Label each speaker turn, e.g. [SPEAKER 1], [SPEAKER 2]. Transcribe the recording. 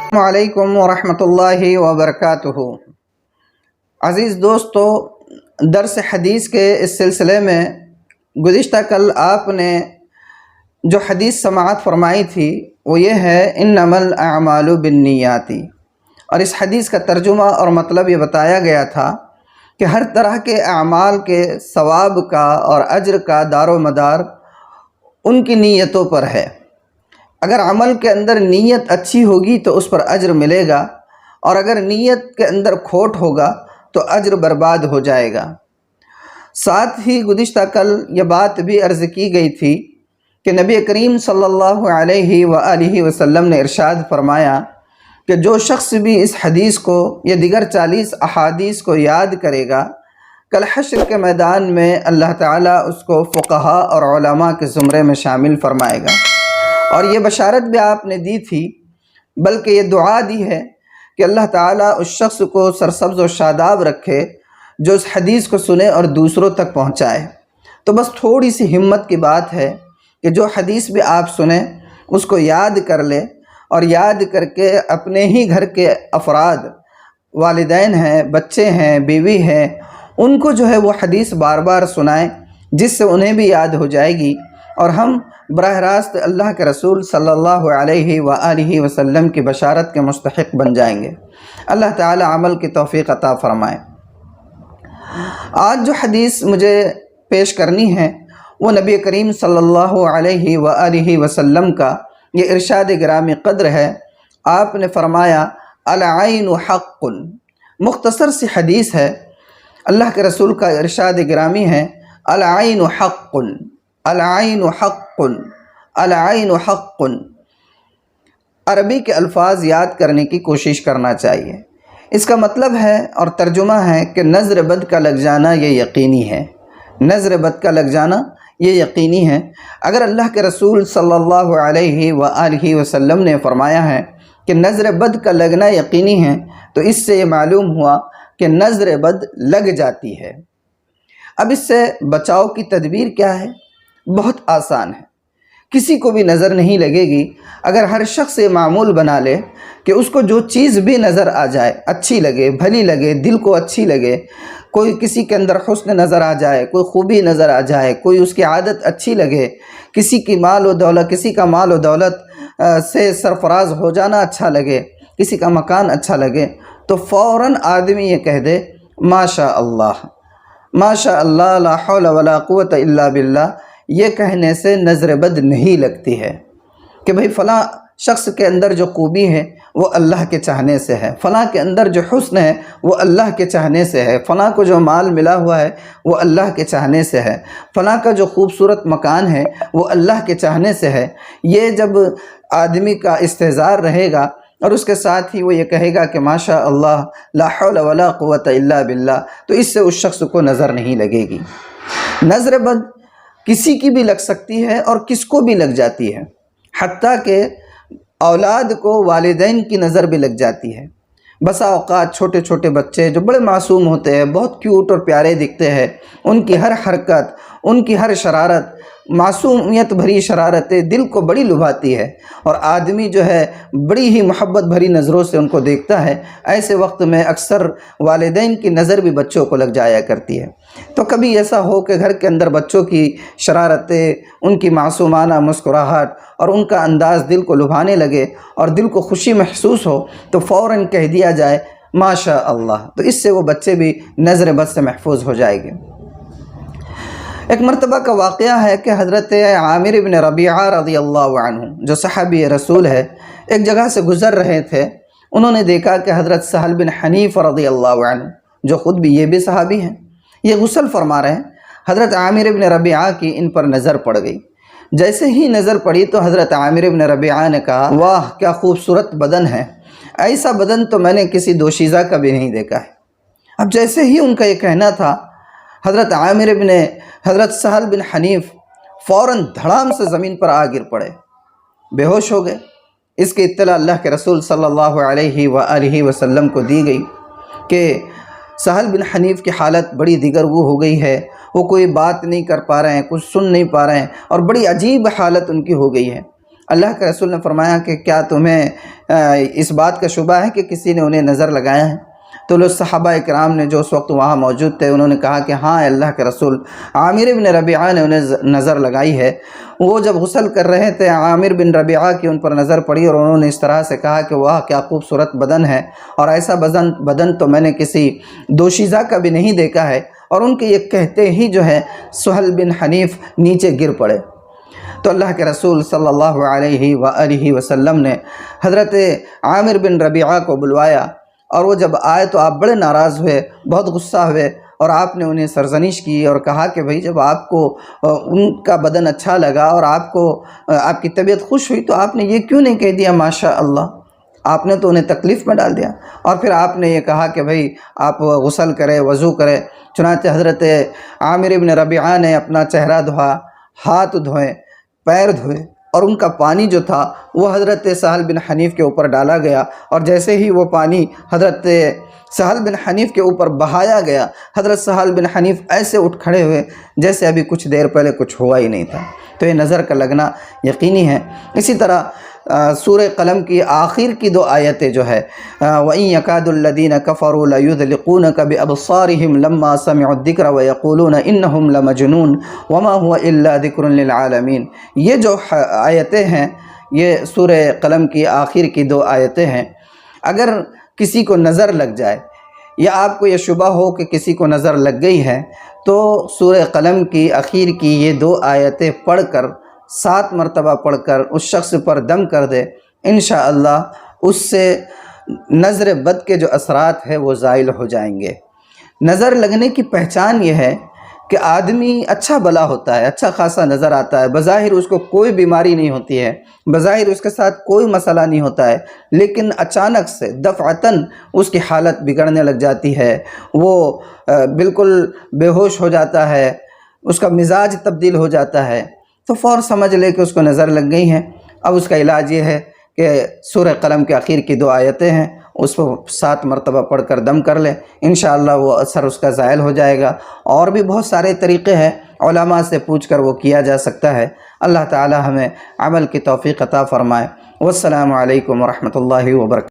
[SPEAKER 1] السلام علیکم ورحمۃ اللہ وبرکاتہ۔ عزیز دوستو، درس حدیث کے اس سلسلے میں گزشتہ کل آپ نے جو حدیث سماعت فرمائی تھی وہ یہ ہے انما الاعمال بالنیات، اور اس حدیث کا ترجمہ اور مطلب یہ بتایا گیا تھا کہ ہر طرح کے اعمال کے ثواب کا اور اجر کا دار و مدار ان کی نیتوں پر ہے۔ اگر عمل کے اندر نیت اچھی ہوگی تو اس پر اجر ملے گا، اور اگر نیت کے اندر کھوٹ ہوگا تو اجر برباد ہو جائے گا۔ ساتھ ہی گزشتہ کل یہ بات بھی عرض کی گئی تھی کہ نبی کریم صلی اللہ علیہ وآلہ وسلم نے ارشاد فرمایا کہ جو شخص بھی اس حدیث کو یا دیگر 40 احادیث کو یاد کرے گا، کل حشر کے میدان میں اللہ تعالیٰ اس کو فقہاء اور علماء کے زمرے میں شامل فرمائے گا۔ اور یہ بشارت بھی آپ نے دی تھی، بلکہ یہ دعا دی ہے کہ اللہ تعالیٰ اس شخص کو سرسبز و شاداب رکھے جو اس حدیث کو سنے اور دوسروں تک پہنچائے۔ تو بس تھوڑی سی ہمت کی بات ہے کہ جو حدیث بھی آپ سنیں اس کو یاد کر لے، اور یاد کر کے اپنے ہی گھر کے افراد، والدین ہیں، بچے ہیں، بیوی ہیں، ان کو جو ہے وہ حدیث بار بار سنائیں، جس سے انہیں بھی یاد ہو جائے گی، اور ہم براہ راست اللہ کے رسول صلی اللہ علیہ وآلہ وسلم کی بشارت کے مستحق بن جائیں گے۔ اللہ تعالی عمل کی توفیق عطا فرمائے۔ آج جو حدیث مجھے پیش کرنی ہے وہ نبی کریم صلی اللہ علیہ وآلہ وسلم کا یہ ارشاد گرامی قدر ہے۔ آپ نے فرمایا العین حق، مختصر سی حدیث ہے۔ اللہ کے رسول کا ارشاد گرامی ہے العین حق، العین حق، العین حق۔ عربی کے الفاظ یاد کرنے کی کوشش کرنا چاہیے۔ اس کا مطلب ہے اور ترجمہ ہے کہ نظر بد کا لگ جانا یہ یقینی ہے، نظر بد کا لگ جانا یہ یقینی ہے۔ اگر اللہ کے رسول صلی اللہ علیہ وآلہ وسلم نے فرمایا ہے کہ نظر بد کا لگنا یقینی ہے، تو اس سے یہ معلوم ہوا کہ نظر بد لگ جاتی ہے۔ اب اس سے بچاؤ کی تدبیر کیا ہے؟ بہت آسان ہے۔ کسی کو بھی نظر نہیں لگے گی اگر ہر شخص یہ معمول بنا لے کہ اس کو جو چیز بھی نظر آ جائے، اچھی لگے، بھلی لگے، دل کو اچھی لگے، کوئی کسی کے اندر حسن نظر آ جائے، کوئی خوبی نظر آ جائے، کوئی اس کی عادت اچھی لگے، کسی کی مال و دولت، کسی کا مال و دولت سے سرفراز ہو جانا اچھا لگے، کسی کا مکان اچھا لگے، تو فوراً آدمی یہ کہہ دے ماشاء اللہ، ماشاء اللہ، لا حول ولا قوت الا باللہ۔ یہ کہنے سے نظر بد نہیں لگتی ہے کہ بھئی فلاں شخص کے اندر جو خوبی ہے وہ اللہ کے چاہنے سے ہے، فلاں کے اندر جو حسن ہے وہ اللہ کے چاہنے سے ہے، فلاں کو جو مال ملا ہوا ہے وہ اللہ کے چاہنے سے ہے، فلاں کا جو خوبصورت مکان ہے وہ اللہ کے چاہنے سے ہے۔ یہ جب آدمی کا استحضار رہے گا اور اس کے ساتھ ہی وہ یہ کہے گا کہ ماشاء اللہ، لا حول ولا قوت الا باللہ، تو اس سے اس شخص کو نظر نہیں لگے گی۔ نظر بد کسی کی بھی لگ سکتی ہے اور کس کو بھی لگ جاتی ہے، حتیٰ کہ اولاد کو والدین کی نظر بھی لگ جاتی ہے۔ بسا اوقات چھوٹے چھوٹے بچے جو بڑے معصوم ہوتے ہیں، بہت کیوٹ اور پیارے دکھتے ہیں، ان کی ہر حرکت، ان کی ہر شرارت، معصومیت بھری شرارتیں دل کو بڑی لبھاتی ہے، اور آدمی جو ہے بڑی ہی محبت بھری نظروں سے ان کو دیکھتا ہے۔ ایسے وقت میں اکثر والدین کی نظر بھی بچوں کو لگ جایا کرتی ہے۔ تو کبھی ایسا ہو کہ گھر کے اندر بچوں کی شرارتیں، ان کی معصومانہ مسکراہٹ اور ان کا انداز دل کو لبھانے لگے اور دل کو خوشی محسوس ہو، تو فوراً کہہ دیا جائے ماشاء اللہ، تو اس سے وہ بچے بھی نظر بد سے محفوظ ہو جائے گے۔ ایک مرتبہ کا واقعہ ہے کہ حضرت عامر بن ربیعہ رضی اللہ عنہ جو صحابی رسول ہے، ایک جگہ سے گزر رہے تھے۔ انہوں نے دیکھا کہ حضرت سہل بن حنیف رضی اللہ عنہ جو خود بھی یہ بھی صحابی ہیں، یہ غسل فرما رہے ہیں۔ حضرت عامر بن ربیعہ کی ان پر نظر پڑ گئی۔ جیسے ہی نظر پڑی تو حضرت عامر بن ربیعہ نے کہا واہ کیا خوبصورت بدن ہے، ایسا بدن تو میں نے کسی دوشیزہ کا بھی نہیں دیکھا ہے۔ اب جیسے ہی ان کا یہ کہنا تھا، حضرت سہل بن حنیف فوراً دھڑام سے زمین پر آ گر پڑے، بے ہوش ہو گئے۔ اس کی اطلاع اللہ کے رسول صلی اللہ علیہ وآلہ وسلم کو دی گئی کہ سہل بن حنیف کی حالت بڑی دیگرگو ہو گئی ہے، وہ کوئی بات نہیں کر پا رہے ہیں، کچھ سن نہیں پا رہے ہیں، اور بڑی عجیب حالت ان کی ہو گئی ہے۔ اللہ کے رسول نے فرمایا کہ کیا تمہیں اس بات کا شبہ ہے کہ کسی نے انہیں نظر لگایا ہے؟ تو لوگ صحابہ کرام نے جو اس وقت وہاں موجود تھے انہوں نے کہا کہ ہاں اللہ کے رسول، عامر بن ربیعہ نے انہیں نظر لگائی ہے۔ وہ جب غسل کر رہے تھے عامر بن ربیعہ کی ان پر نظر پڑی اور انہوں نے اس طرح سے کہا کہ واہ کیا خوبصورت بدن ہے، اور ایسا بدن تو میں نے کسی دوشیزہ کا بھی نہیں دیکھا ہے۔ اور ان کے یہ کہتے ہی جو ہے سہل بن حنیف نیچے گر پڑے۔ تو اللہ کے رسول صلی اللہ علیہ وآلہ وسلم نے حضرت عامر بن ربیعہ کو بلوایا، اور وہ جب آئے تو آپ بڑے ناراض ہوئے، بہت غصہ ہوئے، اور آپ نے انہیں سرزنش کی اور کہا کہ بھئی جب آپ کو ان کا بدن اچھا لگا اور آپ کو آپ کی طبیعت خوش ہوئی تو آپ نے یہ کیوں نہیں کہہ دیا ماشاء اللہ؟ آپ نے تو انہیں تکلیف میں ڈال دیا، اور پھر آپ نے یہ کہا کہ بھئی آپ غسل کرے، وضو کرے۔ چنانچہ حضرت عامر بن ربیعہ نے اپنا چہرہ دھویا، ہاتھ دھوئے، پیر دھوئے، اور ان کا پانی جو تھا وہ حضرت سہل بن حنیف کے اوپر ڈالا گیا، اور جیسے ہی وہ پانی حضرت سہل بن حنیف کے اوپر بہایا گیا، حضرت سہل بن حنیف ایسے اٹھ کھڑے ہوئے جیسے ابھی کچھ دیر پہلے کچھ ہوا ہی نہیں تھا۔ تو یہ نظر کا لگنا یقینی ہے۔ اسی طرح سورہ قلم کی آخر کی 2 آیتیں جو ہے وَإِن يَكَادُ الَّذِينَ كَفَرُوا لَيُزْلِقُونَكَ بِأَبْصَارِهِمْ لَمَّا سَمِعُوا الذِّكْرَ وَيَقُولُونَ إِنَّهُمْ لَمَجْنُونَ وَمَا هُوَ إِلَّا ذِكْرٌ لِّلْعَالَمِينَ۔ یہ جو آیتیں ہیں یہ سورہ قلم کی آخر کی 2 آیتیں ہیں۔ اگر کسی کو نظر لگ جائے یا آپ کو یہ شبہ ہو کہ کسی کو نظر لگ گئی ہے تو سورہ قلم کی اخیر کی یہ 2 آیتیں پڑھ کر 7 مرتبہ پڑھ کر اس شخص پر دم کر دے، انشاءاللہ اس سے نظر بد کے جو اثرات ہیں وہ زائل ہو جائیں گے۔ نظر لگنے کی پہچان یہ ہے کہ آدمی اچھا بھلا ہوتا ہے، اچھا خاصا نظر آتا ہے، بظاہر اس کو کوئی بیماری نہیں ہوتی ہے، بظاہر اس کے ساتھ کوئی مسئلہ نہیں ہوتا ہے، لیکن اچانک سے دفعتاً اس کی حالت بگڑنے لگ جاتی ہے، وہ بالکل بے ہوش ہو جاتا ہے، اس کا مزاج تبدیل ہو جاتا ہے، تو فوراً سمجھ لے کہ اس کو نظر لگ گئی ہیں۔ اب اس کا علاج یہ ہے کہ سورہ قلم کے آخر کی 2 آیتیں ہیں، اس کو 7 مرتبہ پڑھ کر دم کر لے، انشاءاللہ وہ اثر اس کا زائل ہو جائے گا۔ اور بھی بہت سارے طریقے ہیں، علماء سے پوچھ کر وہ کیا جا سکتا ہے۔ اللہ تعالی ہمیں عمل کی توفیق عطا فرمائے۔ والسلام علیکم ورحمۃ اللہ وبرکاتہ۔